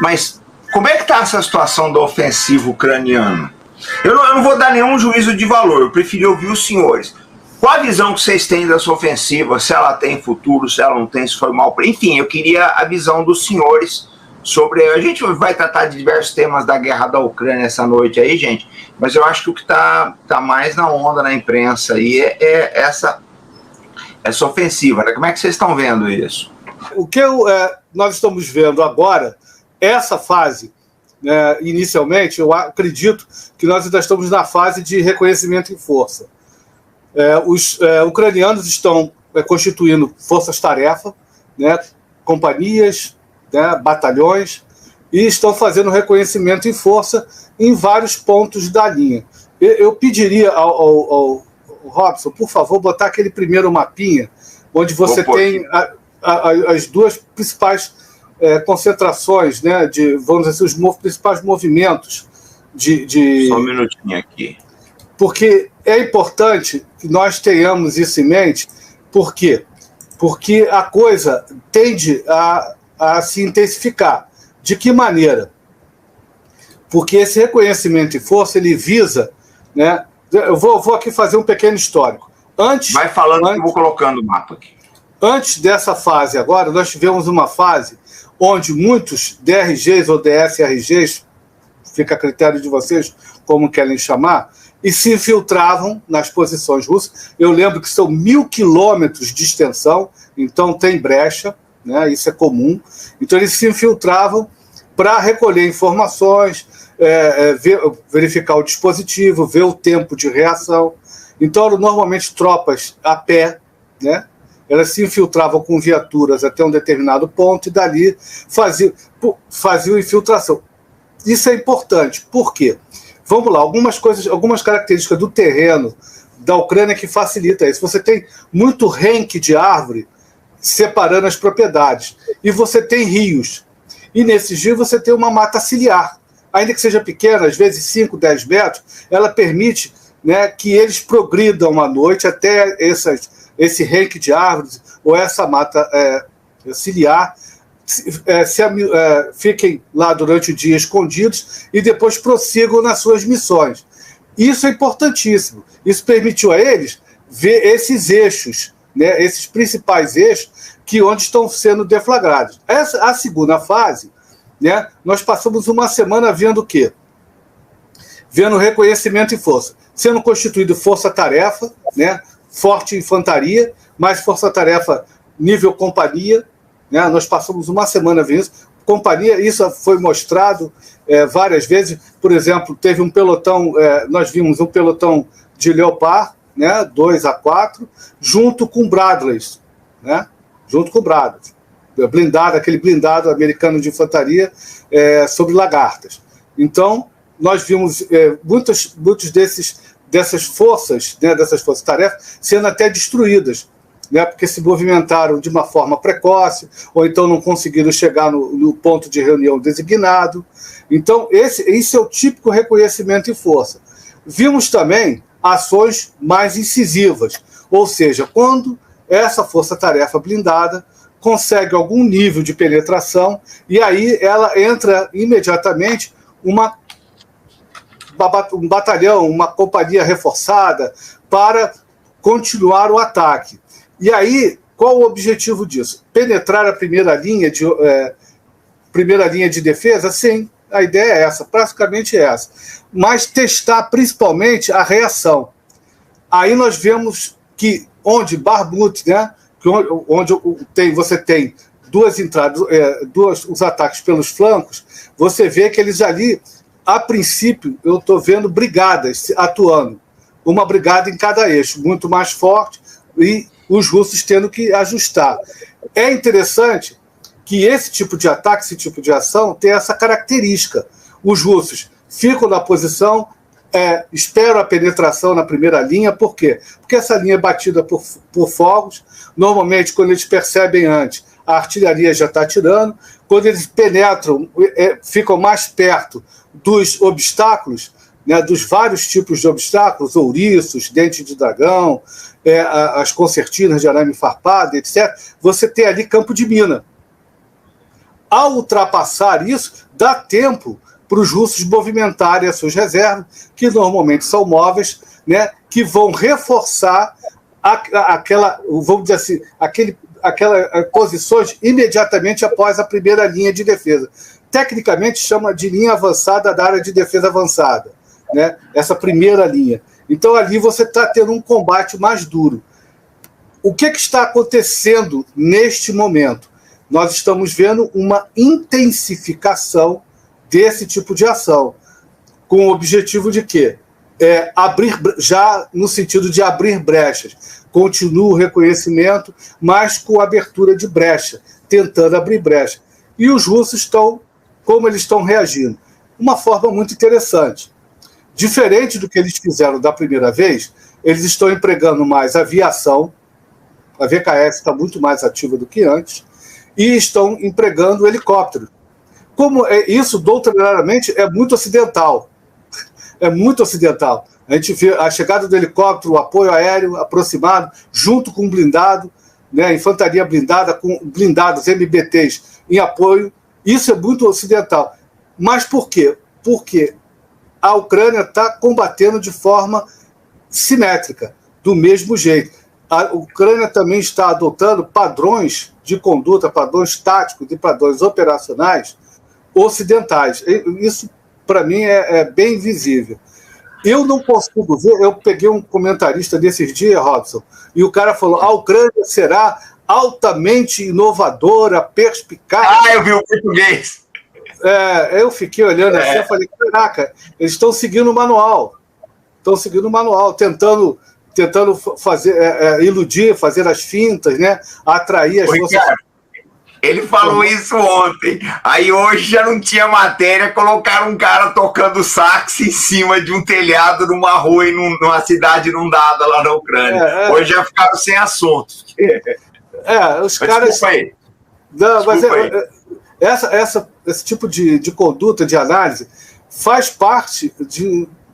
Mas como é que está essa situação da ofensiva ucraniana? Eu não vou dar nenhum juízo de valor, eu preferi ouvir os senhores. Qual a visão que vocês têm dessa ofensiva? Se ela tem futuro, se ela não tem, se foi mal... Enfim, eu queria a visão dos senhores sobre... A gente vai tratar de diversos temas da guerra da Ucrânia essa noite aí, gente, mas eu acho que o que está mais na onda na imprensa aí é essa ofensiva, né? Como é que vocês estão vendo isso? O que nós estamos vendo agora, essa fase, inicialmente, eu acredito que nós ainda estamos na fase de reconhecimento em força. Os ucranianos estão constituindo forças-tarefa, né, companhias, né, batalhões, e estão fazendo reconhecimento em força em vários pontos da linha. Eu pediria ao Robson, por favor, botar aquele primeiro mapinha, onde você tem as duas principais concentrações, né, vamos dizer assim, os principais movimentos de... Só um minutinho aqui. Porque é importante que nós tenhamos isso em mente. Por quê? Porque a coisa tende a se intensificar. De que maneira? Porque esse reconhecimento em força, ele visa... né? Eu vou aqui fazer um pequeno histórico. Vai falando que eu vou colocando o mapa aqui. Antes dessa fase agora, nós tivemos uma fase onde muitos DRGs ou DSRGs, fica a critério de vocês como querem chamar, e se infiltravam nas posições russas. Eu lembro que são 1.000 quilômetros de extensão, então tem brecha, né? Isso é comum. Então eles se infiltravam para recolher informações, verificar o dispositivo, ver o tempo de reação. Então eram normalmente tropas a pé, né? Elas se infiltravam com viaturas até um determinado ponto e dali faziam infiltração. Isso é importante. Por quê? Vamos lá, algumas características do terreno da Ucrânia que facilita isso. Você tem muito renque de árvore separando as propriedades. E você tem rios. E nesses rios você tem uma mata ciliar. Ainda que seja pequena, às vezes 5, 10 metros, ela permite, né, que eles progridam à noite até esse renque de árvores ou essa mata ciliar, fiquem lá durante o dia escondidos e depois prossigam nas suas missões. Isso é importantíssimo. Isso permitiu a eles ver esses eixos, né, esses principais eixos onde estão sendo deflagrados. A segunda fase, né, nós passamos uma semana vendo o quê? Vendo reconhecimento em força. Sendo constituído força-tarefa, né, forte infantaria, mais força-tarefa nível companhia, né? Nós passamos uma semana vendo isso. Companhia, isso foi mostrado várias vezes. Por exemplo, teve um pelotão, nós vimos um pelotão de Leopard, né, 2 a 4, junto com Bradleys, né? Junto com Bradleys. Aquele blindado americano de infantaria sobre lagartas. Então, nós vimos muitos dessas forças, né, dessas forças-tarefas, sendo até destruídas, né, porque se movimentaram de uma forma precoce, ou então não conseguiram chegar no ponto de reunião designado. Então, esse é o típico reconhecimento em força. Vimos também ações mais incisivas, ou seja, quando essa força-tarefa blindada consegue algum nível de penetração, e aí ela entra imediatamente um batalhão, uma companhia reforçada para continuar o ataque. E aí, qual o objetivo disso? Penetrar a primeira linha de defesa? Sim, a ideia é essa, praticamente essa. Mas testar principalmente a reação. Aí nós vemos que onde Bakhmut, né, onde você tem duas entradas, os ataques pelos flancos, você vê que eles ali, a princípio, eu estou vendo brigadas atuando. Uma brigada em cada eixo, muito mais forte, e os russos tendo que ajustar. É interessante que esse tipo de ataque, esse tipo de ação, tem essa característica. Os russos ficam na posição, esperam a penetração na primeira linha. Por quê? Porque essa linha é batida por fogos. Normalmente, quando eles percebem antes, a artilharia já está atirando. Quando eles penetram, ficam mais perto dos obstáculos, né, dos vários tipos de obstáculos, ouriços, dente de dragão, as concertinas de arame farpado, etc. Você tem ali campo de mina. ao ultrapassar isso, dá tempo para os russos movimentarem as suas reservas, que normalmente são móveis, né, que vão reforçar vamos dizer assim, aquelas posições imediatamente após a primeira linha de defesa. Tecnicamente chama de linha avançada da área de defesa avançada, né? Essa primeira linha. Então ali você está tendo um combate mais duro. O que está acontecendo neste momento? Nós estamos vendo uma intensificação desse tipo de ação, com o objetivo de quê? Abrir, já no sentido de abrir brechas. Continua o reconhecimento, mas com abertura de brecha, tentando abrir brecha. E os russos como eles estão reagindo? Uma forma muito interessante. Diferente do que eles fizeram da primeira vez, eles estão empregando mais aviação, a VKS está muito mais ativa do que antes, e estão empregando helicóptero. Como isso, doutrinariamente, é muito ocidental. É muito ocidental. A gente vê a chegada do helicóptero, o apoio aéreo aproximado, junto com blindado, né, infantaria blindada, com blindados MBTs em apoio. Isso é muito ocidental. Mas por quê? Porque a Ucrânia está combatendo de forma simétrica, do mesmo jeito. A Ucrânia também está adotando padrões de conduta, padrões táticos e padrões operacionais ocidentais. Isso, para mim, é bem visível. Eu não consigo ver, eu peguei um comentarista desses dias, Robson, e o cara falou, a Ucrânia será altamente inovadora, perspicaz. Ah, eu vi o português. Eu fiquei olhando assim, eu falei, caraca, eles estão seguindo o manual. Estão seguindo o manual, tentando fazer, iludir, fazer as fintas, né? Atrair as forças. Ele falou isso ontem. Aí hoje já não tinha matéria, colocaram um cara tocando sax em cima de um telhado numa rua e numa cidade inundada lá na Ucrânia. Hoje já ficaram sem assunto. Os caras. Desculpa aí. Não, mas esse tipo de conduta, de análise, faz parte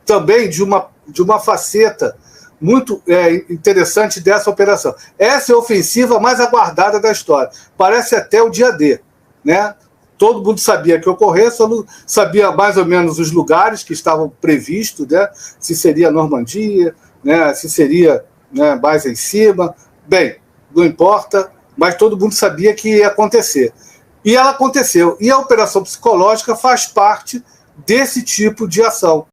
também de uma faceta muito interessante dessa operação. Essa é a ofensiva mais aguardada da história. Parece até o dia D, né? Todo mundo sabia que ocorreu, só não sabia mais ou menos os lugares que estavam previstos, né? Se seria Normandia, né? Se seria, né, mais em cima. Bem, não importa, mas todo mundo sabia que ia acontecer. E ela aconteceu. E a operação psicológica faz parte desse tipo de ação.